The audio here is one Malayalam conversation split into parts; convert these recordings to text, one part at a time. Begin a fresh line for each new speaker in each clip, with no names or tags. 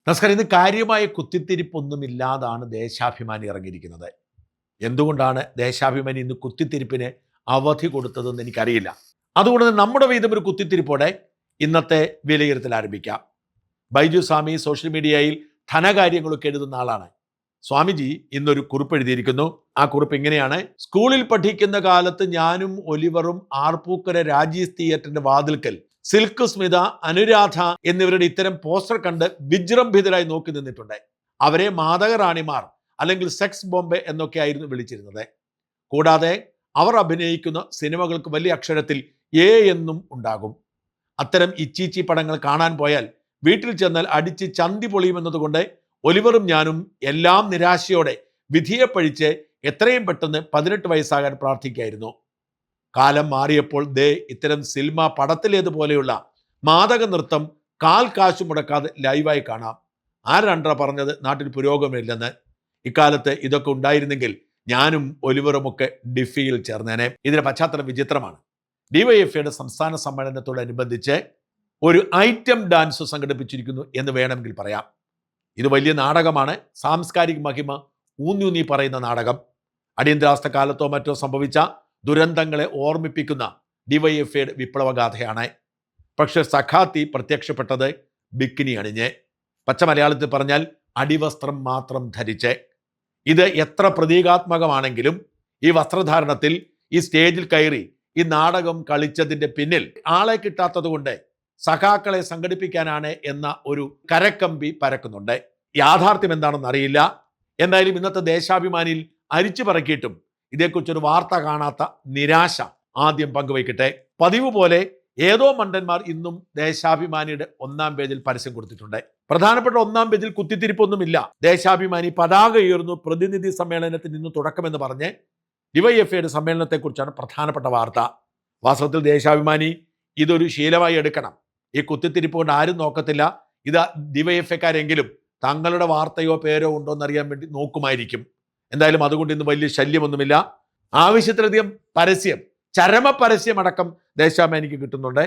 നമസ്കാരം. ഇന്ന് കാര്യമായ കുത്തിത്തിരിപ്പൊന്നുമില്ലാതാണ് ദേശാഭിമാനി ഇറങ്ങിയിരിക്കുന്നത്. എന്തുകൊണ്ടാണ് ദേശാഭിമാനി ഇന്ന് കുത്തിത്തിരിപ്പിന് അവധി കൊടുത്തതെന്ന് എനിക്കറിയില്ല. അതുകൊണ്ട് തന്നെ നമ്മുടെ വീതം ഒരു കുത്തിത്തിരിപ്പോടെ ഇന്നത്തെ വിലയിരുത്തൽ ആരംഭിക്കാം. ബൈജു സ്വാമി സോഷ്യൽ മീഡിയയിൽ ധനകാര്യങ്ങളൊക്കെ എഴുതുന്ന ആളാണ്. സ്വാമിജി ഇന്നൊരു കുറിപ്പ് എഴുതിയിരിക്കുന്നു. ആ കുറിപ്പ് ഇങ്ങനെയാണ്: സ്കൂളിൽ പഠിക്കുന്ന കാലത്ത് ഞാനും ഒലിവറും ആർപ്പൂക്കര രാജീസ് തിയേറ്ററിന്റെ വാതിൽക്കൽ സിൽക്ക് സ്മിത, അനുരാധ എന്നിവരുടെ ഇത്തരം പോസ്റ്റർ കണ്ട് വിജൃംഭിതരായി നോക്കി നിന്നിട്ടുണ്ട്. അവരെ മാതകറാണിമാർ അല്ലെങ്കിൽ സെക്സ് ബോംബെ എന്നൊക്കെയായിരുന്നു വിളിച്ചിരുന്നത്. കൂടാതെ അവർ അഭിനയിക്കുന്ന സിനിമകൾക്ക് വലിയ അക്ഷരത്തിൽ എ എന്നും ഉണ്ടാകും. അത്തരം ഇച്ചീച്ചി പടങ്ങൾ കാണാൻ പോയാൽ വീട്ടിൽ ചെന്നാൽ അടിച്ച് ചന്തി പൊളിയുമെന്നതുകൊണ്ട് ഒലിവറും ഞാനും എല്ലാം നിരാശയോടെ വിധിയെ പഴിച്ച് എത്രയും പെട്ടെന്ന് 18 വയസ്സാകാൻ പ്രാർത്ഥിക്കായിരുന്നു. കാലം മാറിയപ്പോൾ ഇത്തരം സിനിമ പടത്തിലേതുപോലെയുള്ള മാദക നൃത്തം കാൽ കാശു മുടക്കാതെ ലൈവായി കാണാം. ആരാണ്ട്ര പറഞ്ഞത് നാട്ടിൽ പുരോഗമനമില്ലെന്ന്? ഇക്കാലത്ത് ഇതൊക്കെ ഉണ്ടായിരുന്നെങ്കിൽ ഞാനും ഒലിവറുമൊക്കെ ഡിഫിയിൽ ചേർന്നേനെ. ഇതിന്റെ പശ്ചാത്തലം വിചിത്രമാണ്. ഡിവൈഎഫ്ഐയുടെ സംസ്ഥാന സമ്മേളനത്തോടനുബന്ധിച്ച് ഒരു ഐറ്റം ഡാൻസ് സംഘടിപ്പിച്ചിരിക്കുന്നു എന്ന് വേണമെങ്കിൽ പറയാം. ഇത് വലിയ നാടകമാണ്. സാംസ്കാരിക മഹിമ ഊന്നി പറയുന്ന നാടകം. അടിയന്തരാവസ്ഥ കാലത്തോ മറ്റോ സംഭവിച്ച ദുരന്തങ്ങളെ ഓർമ്മിപ്പിക്കുന്ന ഡിവൈഎഫ്ഐയുടെ വിപ്ലവഗാഥയാണ്. പക്ഷെ സഖാത്തി പ്രത്യക്ഷപ്പെട്ടത് ബിക്കിനി അണിഞ്ഞ്, പച്ച മലയാളത്തിൽ പറഞ്ഞാൽ അടിവസ്ത്രം മാത്രം ധരിച്ച്. ഇത് എത്ര പ്രതീകാത്മകമാണെങ്കിലും ഈ വസ്ത്രധാരണത്തിൽ ഈ സ്റ്റേജിൽ കയറി ഈ നാടകം കളിച്ചതിൻ്റെ പിന്നിൽ ആളെ കിട്ടാത്തത് കൊണ്ട് സഖാക്കളെ സംഘടിപ്പിക്കാനാണ് എന്ന ഒരു കരക്കമ്പി പരക്കുന്നുണ്ട്. യാഥാർത്ഥ്യം എന്താണെന്ന് അറിയില്ല. എന്തായാലും ഇന്നത്തെ ദേശാഭിമാനിയിൽ അരിച്ചു പറക്കിയിട്ടും ഇതേക്കുറിച്ചൊരു വാർത്ത കാണാത്ത നിരാശ ആദ്യം പങ്കുവയ്ക്കട്ടെ. പതിവ് പോലെ ഏതോ മണ്ടന്മാർ ഇന്നും ദേശാഭിമാനിയുടെ 1-ാം പേജിൽ പരസ്യം കൊടുത്തിട്ടുണ്ട്. പ്രധാനപ്പെട്ട 1-ാം പേജിൽ കുത്തിത്തിരിപ്പൊന്നുമില്ല. ദേശാഭിമാനി പതാക ഉയർന്നു, പ്രതിനിധി സമ്മേളനത്തിന് ഇന്ന് തുടക്കമെന്ന് പറഞ്ഞ് ഡിവൈഎഫ്ഐയുടെ സമ്മേളനത്തെക്കുറിച്ചാണ് പ്രധാനപ്പെട്ട വാർത്ത. വാസ്തവത്തിൽ ദേശാഭിമാനി ഇതൊരു ശീലമായി എടുക്കണം. ഈ കുത്തിത്തിരിപ്പ് കൊണ്ട് ആരും നോക്കത്തില്ല. ഇത് ഡിവൈഎഫ്ഐക്കാരെങ്കിലും തങ്ങളുടെ വാർത്തയോ പേരോ ഉണ്ടോ എന്നറിയാൻ വേണ്ടി നോക്കുമായിരിക്കും. എന്തായാലും അതുകൊണ്ട് ഇന്ന് വലിയ ശല്യമൊന്നുമില്ല. ആവശ്യത്തിലധികം പരസ്യം, ചരമ പരസ്യമടക്കം ദേശാഭിമാനിക്ക് കിട്ടുന്നുണ്ട്.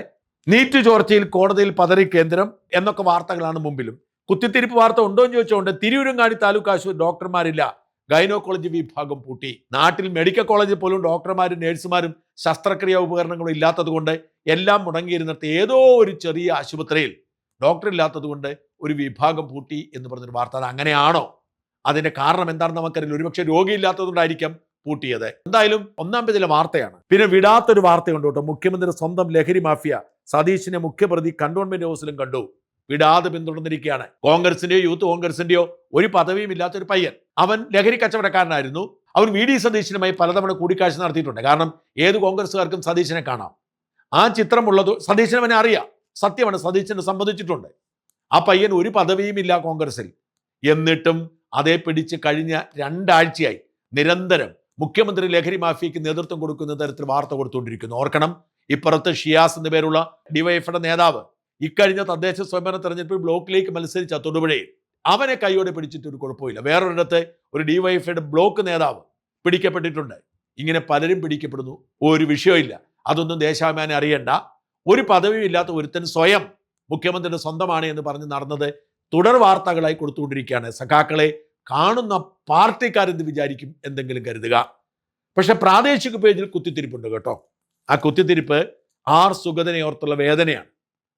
നീറ്റ് ചോർച്ചയിൽ കോടതിയിൽ പതറി കേന്ദ്രം എന്നൊക്കെ വാർത്തകളാണ് മുമ്പിലും. കുത്തിത്തിരിപ്പ് വാർത്ത ഉണ്ടോ എന്ന് ചോദിച്ചുകൊണ്ട് തിരൂരങ്ങാടി താലൂക്ക് ആശുപത്രി ഡോക്ടർമാരില്ല, ഗൈനോക്കോളജി വിഭാഗം പൂട്ടി. നാട്ടിൽ മെഡിക്കൽ കോളേജിൽ പോലും ഡോക്ടർമാരും നഴ്സുമാരും ശസ്ത്രക്രിയാ ഉപകരണങ്ങളും ഇല്ലാത്തത് കൊണ്ട് എല്ലാം മുടങ്ങിയിരുന്നിട്ട് ഏതോ ഒരു ചെറിയ ആശുപത്രിയിൽ ഡോക്ടർ ഇല്ലാത്തത് കൊണ്ട് ഒരു വിഭാഗം പൂട്ടി എന്ന് പറഞ്ഞൊരു വാർത്ത. അത് അങ്ങനെയാണോ? അതിന്റെ കാരണം എന്താണെന്ന് നമുക്കറിയില്ല. ഒരുപക്ഷെ രോഗിയില്ലാത്തതുകൊണ്ടായിരിക്കാം പൂട്ടിയത്. എന്തായാലും 1-ാം പേജിലെ വാർത്തയാണ്. പിന്നെ വിടാത്തൊരു വാർത്തയുണ്ട് കേട്ടോ. മുഖ്യമന്ത്രി സ്വന്തം ലഹരി മാഫിയ സതീശിനെ മുഖ്യപ്രതി കണ്ടോൺമെന്റ് ഹൗസിലും കണ്ടു. വിടാതെ പിന്തുടർന്നിരിക്കുകയാണ്. കോൺഗ്രസിന്റെയോ യൂത്ത് കോൺഗ്രസിന്റെയോ ഒരു പദവിയും ഇല്ലാത്തൊരു പയ്യൻ. അവൻ ലഹരി കച്ചവടക്കാരനായിരുന്നു. അവൻ വി ഡി സതീശനുമായി പലതവണ കൂടിക്കാഴ്ച നടത്തിയിട്ടുണ്ട്. കാരണം ഏത് കോൺഗ്രസ്സുകാർക്കും സതീശനെ കാണാം. ആ ചിത്രമുള്ളത് സതീശനെ അവനെ അറിയാം. സത്യമാണ്, സതീശനെ സംബന്ധിച്ചിട്ടുണ്ട്. ആ പയ്യൻ ഒരു പദവിയും ഇല്ല കോൺഗ്രസിൽ. എന്നിട്ടും അതേ പിടിച്ച് കഴിഞ്ഞ 2 ആഴ്ചയായി നിരന്തരം മുഖ്യമന്ത്രി ലഹരി മാഫിയയ്ക്ക് നേതൃത്വം കൊടുക്കുന്ന തരത്തിൽ വാർത്ത കൊടുത്തുകൊണ്ടിരിക്കുന്നു. ഓർക്കണം, ഇപ്പുറത്ത് ഷിയാസ് എന്ന പേരുള്ള ഡിവൈഎഫ്ഐയുടെ നേതാവ് ഇക്കഴിഞ്ഞ തദ്ദേശ സ്വയംഭരണ തെരഞ്ഞെടുപ്പിൽ ബ്ലോക്കിലേക്ക് മത്സരിച്ച തൊടുപുഴയിൽ അവനെ കൈയോടെ പിടിച്ചിട്ട് ഒരു കുഴപ്പമില്ല. വേറൊരിടത്ത് ഒരു ഡിവൈഎഫ്ഐയുടെ ബ്ലോക്ക് നേതാവ് പിടിക്കപ്പെട്ടിട്ടുണ്ട്. ഇങ്ങനെ പലരും പിടിക്കപ്പെടുന്നു, ഒരു വിഷയമില്ല. അതൊന്നും ദേശാഭിമാനി അറിയണ്ട. ഒരു പദവിയും ഇല്ലാത്ത ഒരുത്തൻ സ്വയം മുഖ്യമന്ത്രിയുടെ സ്വന്തമാണ് എന്ന് പറഞ്ഞ് നടന്നത് തുടർ വാർത്തകളായി കൊടുത്തുകൊണ്ടിരിക്കുകയാണ്. സഖാക്കളെ കാണുന്ന പാർട്ടിക്കാരെന്ത് വിചാരിക്കും എന്തെങ്കിലും കരുതുക. പക്ഷെ പ്രാദേശിക പേജിൽ കുത്തിത്തിരിപ്പുണ്ട് കേട്ടോ. ആ കുത്തിത്തിരിപ്പ് ആർ സുഗതനെ ഓർത്തുള്ള വേദനയാണ്.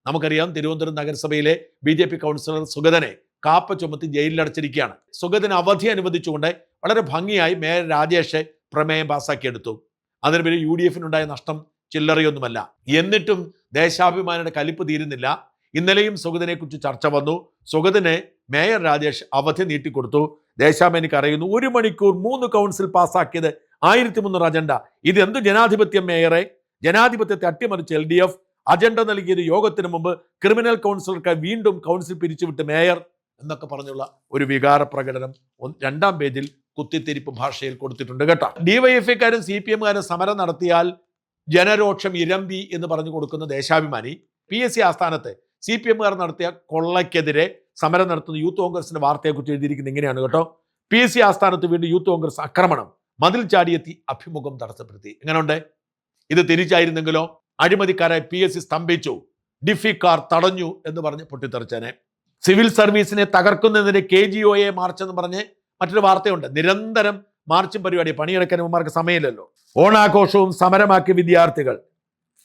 നമുക്കറിയാം, തിരുവനന്തപുരം നഗരസഭയിലെ BJP കൗൺസിലർ സുഗതനെ കാപ്പ ചുമത്തി ജയിലിലടച്ചിരിക്കുകയാണ്. സുഗതന് അവധി അനുവദിച്ചുകൊണ്ട് വളരെ ഭംഗിയായി മേയർ രാജേഷ് പ്രമേയം പാസാക്കിയെടുത്തു. അതിന് പേര് UDF-നുണ്ടായ നഷ്ടം ചില്ലറയൊന്നുമല്ല. എന്നിട്ടും ദേശാഭിമാനിയുടെ കലിപ്പ് തീരുന്നില്ല. ഇന്നലെയും സുഗതനെക്കുറിച്ച് ചർച്ച വന്നു. സുഗതന് മേയർ രാജേഷ് അവധി നീട്ടിക്കൊടുത്തു. ദേശാഭിമാനിക്ക് അറിയുന്നു, 1 മണിക്കൂർ 3 കൗൺസിൽ പാസ്സാക്കിയത് 1300 അജണ്ട. ഇത് എന്ത് ജനാധിപത്യം മേയറെ? ജനാധിപത്യത്തെ അട്ടിമറിച്ച് LDF. അജണ്ട നൽകിയത് യോഗത്തിന് മുമ്പ് ക്രിമിനൽ കൗൺസിലർക്കായി വീണ്ടും കൗൺസിൽ പിരിച്ചുവിട്ട് മേയർ എന്നൊക്കെ പറഞ്ഞുള്ള ഒരു വികാര പ്രകടനം 2-ാം പേജിൽ കുത്തിത്തിരിപ്പ് ഭാഷയിൽ കൊടുത്തിട്ടുണ്ട് കേട്ടോ. ഡിവൈഎഫ്ഐക്കാരും CPM-കാരും സമരം നടത്തിയാൽ ജനരോക്ഷം ഇരമ്പി എന്ന് പറഞ്ഞു കൊടുക്കുന്ന ദേശാഭിമാനി PSC ആസ്ഥാനത്ത് CPM-കാർ നടത്തിയ കൊള്ളയ്ക്കെതിരെ സമരം നടത്തുന്ന യൂത്ത് കോൺഗ്രസിന്റെ വാർത്തയെക്കുറിച്ച് എഴുതിയിരിക്കുന്നത് ഇങ്ങനെയാണ് കേട്ടോ. PSC ആസ്ഥാനത്ത് വീണ്ടും യൂത്ത് കോൺഗ്രസ് ആക്രമണം, മതിൽ ചാടിയെത്തി അഭിമുഖം തടസ്സപ്പെടുത്തി. എങ്ങനെയുണ്ട്? ഇത് തിരിച്ചായിരുന്നെങ്കിലോ അഴിമതിക്കാരായി PSC സ്തംഭിച്ചു, ഡിഫിക്കാർ തടഞ്ഞു എന്ന് പറഞ്ഞ് പൊട്ടിത്തെറിച്ചേനെ. സിവിൽ സർവീസിനെ തകർക്കുന്നതിന് KGOA മാർച്ച് എന്ന് പറഞ്ഞ് മറ്റൊരു വാർത്തയുണ്ട്. നിരന്തരം മാർച്ചും പരിപാടി, പണിയെടുക്കാൻ ഇവന്മാർക്ക് സമയമില്ലല്ലോ. ഓണാഘോഷവും സമരമാക്കി വിദ്യാർത്ഥികൾ,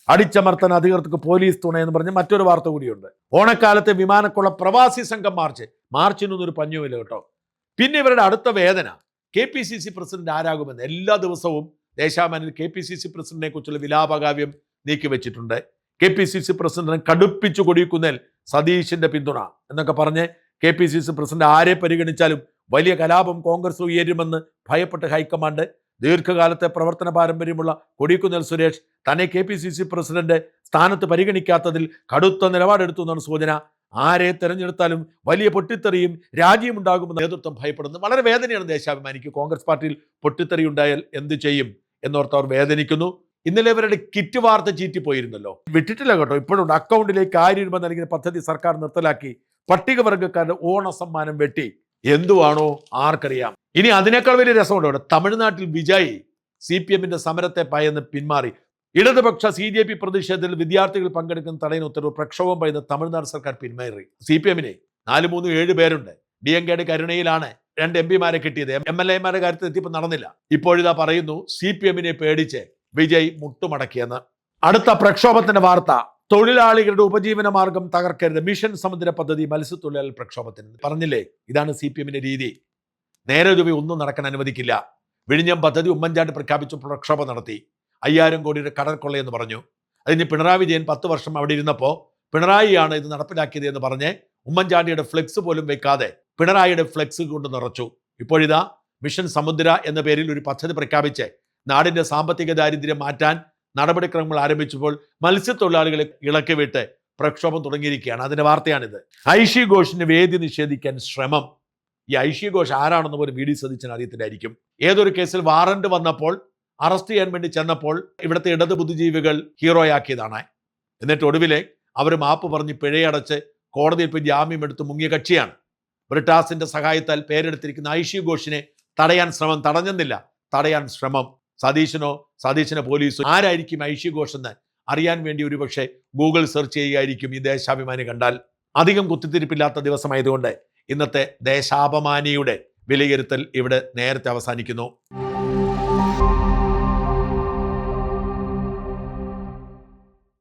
അടിച്ചമർത്താൻ അധികൃതർക്ക് പോലീസ് തുണ എന്ന് പറഞ്ഞ് മറ്റൊരു വാർത്ത കൂടിയുണ്ട്. ഓണക്കാലത്തെ വിമാനക്കുള്ള പ്രവാസി സംഘം മാർച്ചിനൊന്നും ഒരു പഞ്ഞുമില്ല കേട്ടോ. പിന്നെ ഇവരുടെ അടുത്ത വേദന KPCC പ്രസിഡന്റ് ആരാകുമെന്ന്. എല്ലാ ദിവസവും ദേശാഭിമാനിയിൽ KPCC പ്രസിഡന്റിനെ കുറിച്ചുള്ള വിലാപകാവ്യം നീക്കിവെച്ചിട്ടുണ്ട്. KPCC പ്രസിഡന്റിനെ കടുപ്പിച്ചു കൊടിയിക്കുന്നതിൽ സതീശിന്റെ പിന്തുണ എന്നൊക്കെ പറഞ്ഞ് KPCC പ്രസിഡന്റ് ആരെ പരിഗണിച്ചാലും വലിയ കലാപം കോൺഗ്രസ് ഉയരുമെന്ന് ഭയപ്പെട്ട് ഹൈക്കമാൻഡ്. ദീർഘകാലത്തെ പ്രവർത്തന പാരമ്പര്യമുള്ള കൊടിക്കുന്നിൽ സുരേഷ് തന്നെ KPCC പ്രസിഡന്റ് സ്ഥാനത്ത് പരിഗണിക്കാത്തതിൽ കടുത്ത നിലപാടെടുത്തു എന്നാണ് സൂചന. ആരെ തെരഞ്ഞെടുത്താലും വലിയ പൊട്ടിത്തെറിയും രാജിയും ഉണ്ടാകുമെന്ന് നേതൃത്വം ഭയപ്പെടുന്നു. വളരെ വേദനയാണ് ദേശാഭിമാനിക്ക്. കോൺഗ്രസ് പാർട്ടിയിൽ പൊട്ടിത്തെറി ഉണ്ടായാൽ എന്ത് ചെയ്യും എന്നോർത്ത് അവർ വേദനിക്കുന്നു. ഇന്നലെ ഇവരുടെ കിറ്റ് വാർത്ത ചീറ്റിപ്പോയിരുന്നല്ലോ, വിട്ടിട്ടില്ല കേട്ടോ. ഇപ്പോഴും അക്കൗണ്ടിലേക്ക് 1000 രൂപ നൽകുന്ന പദ്ധതി സർക്കാർ നിർത്തലാക്കി. പട്ടികവർഗക്കാരുടെ ഓണസമ്മാനം വെട്ടി. എന്തുവാണോ ആർക്കറിയാം. ഇനി അതിനേക്കാൾ വലിയ രസമുണ്ട് ഇവിടെ. തമിഴ്നാട്ടിൽ വിജയ് CPM സമരത്തെ ഭയന്ന് പിന്മാറി. ഇടതുപക്ഷ CJP പ്രതിഷേധത്തിൽ വിദ്യാർത്ഥികൾ പങ്കെടുക്കുന്ന തടയുന്ന ഉത്തരവ് പ്രക്ഷോഭം ഭയന്ന് തമിഴ്നാട് സർക്കാർ പിന്മാറി. CPM 4-3-7 പേരുണ്ട്. DMK കരുണയിലാണ് 2 MP കിട്ടിയത്. MLA കാര്യത്തിൽ എത്തിയപ്പോൾ നടന്നില്ല. ഇപ്പോഴിതാ പറയുന്നു CPM പേടിച്ച് വിജയ് മുട്ടുമടക്കിയെന്ന്. അടുത്ത പ്രക്ഷോഭത്തിന്റെ വാർത്ത, തൊഴിലാളികളുടെ ഉപജീവന മാർഗം തകർക്കരുത്, മിഷൻ സമുദ്ര പദ്ധതി മത്സ്യത്തൊഴിലാളി പ്രക്ഷോഭത്തിന്. പറഞ്ഞില്ലേ, ഇതാണ് CPM രീതി. നേരെ രൂപ ഒന്നും നടക്കാൻ അനുവദിക്കില്ല. വിഴിഞ്ഞം പദ്ധതി ഉമ്മൻചാണ്ടി പ്രഖ്യാപിച്ചു പ്രക്ഷോഭം നടത്തി. 5000 കോടിയുടെ കടൽ കൊള്ളയെന്ന് പറഞ്ഞു. അതിന് പിണറായി വിജയൻ 10 വർഷം അവിടെ ഇരുന്നപ്പോൾ പിണറായിയാണ് ഇത് നടപ്പിലാക്കിയത് എന്ന് പറഞ്ഞ് ഉമ്മൻചാണ്ടിയുടെ ഫ്ലെക്സ് പോലും വെക്കാതെ പിണറായിയുടെ ഫ്ലെക്സ് കൊണ്ട് നിറച്ചു. ഇപ്പോഴിതാ മിഷൻ സമുദ്ര എന്ന പേരിൽ ഒരു പദ്ധതി പ്രഖ്യാപിച്ച് നാടിന്റെ സാമ്പത്തിക ദാരിദ്ര്യം മാറ്റാൻ നടപടിക്രമങ്ങൾ ആരംഭിച്ചപ്പോൾ മത്സ്യത്തൊഴിലാളികളെ ഇളക്കി വിട്ട് പ്രക്ഷോഭം തുടങ്ങിയിരിക്കുകയാണ്. അതിന്റെ വാർത്തയാണിത്. ഐഷി ഘോഷിന് വേദി നിഷേധിക്കാൻ ശ്രമം. ഈ ഐഷി ഘോഷ് ആരാണെന്ന് പോലും VD സതീശൻ അറിയത്തില്ലായിരിക്കും. ഏതൊരു കേസിൽ വാറന്റ് വന്നപ്പോൾ അറസ്റ്റ് ചെയ്യാൻ വേണ്ടി ചെന്നപ്പോൾ ഇവിടുത്തെ ഇടത് ബുദ്ധിജീവികൾ ഹീറോയാക്കിയതാണ്. എന്നിട്ട് ഒടുവിലെ അവർ മാപ്പ് പറഞ്ഞ് പിഴയടച്ച് കോടതിയിൽ പോയി ജാമ്യം എടുത്ത് മുങ്ങിയ കക്ഷിയാണ്. ബ്രിട്ടാസിന്റെ സഹായത്താൽ പേരെടുത്തിരിക്കുന്ന ഐഷി ഘോഷിനെ തടയാൻ ശ്രമം. സതീശനോ പോലീസോ ആരായിരിക്കും ഐഷി ഘോഷ് എന്ന് അറിയാൻ വേണ്ടി ഒരുപക്ഷെ ഗൂഗിൾ സെർച്ച് ചെയ്യുകയായിരിക്കും ഈ ദേശാഭിമാനി കണ്ടാൽ. അധികം കുത്തിത്തിരിപ്പില്ലാത്ത ദിവസമായതുകൊണ്ട് ഇന്നത്തെ ദേശാഭിമാനിയുടെ വിലയിരുത്തൽ ഇവിടെ നേരത്തെ അവസാനിക്കുന്നു.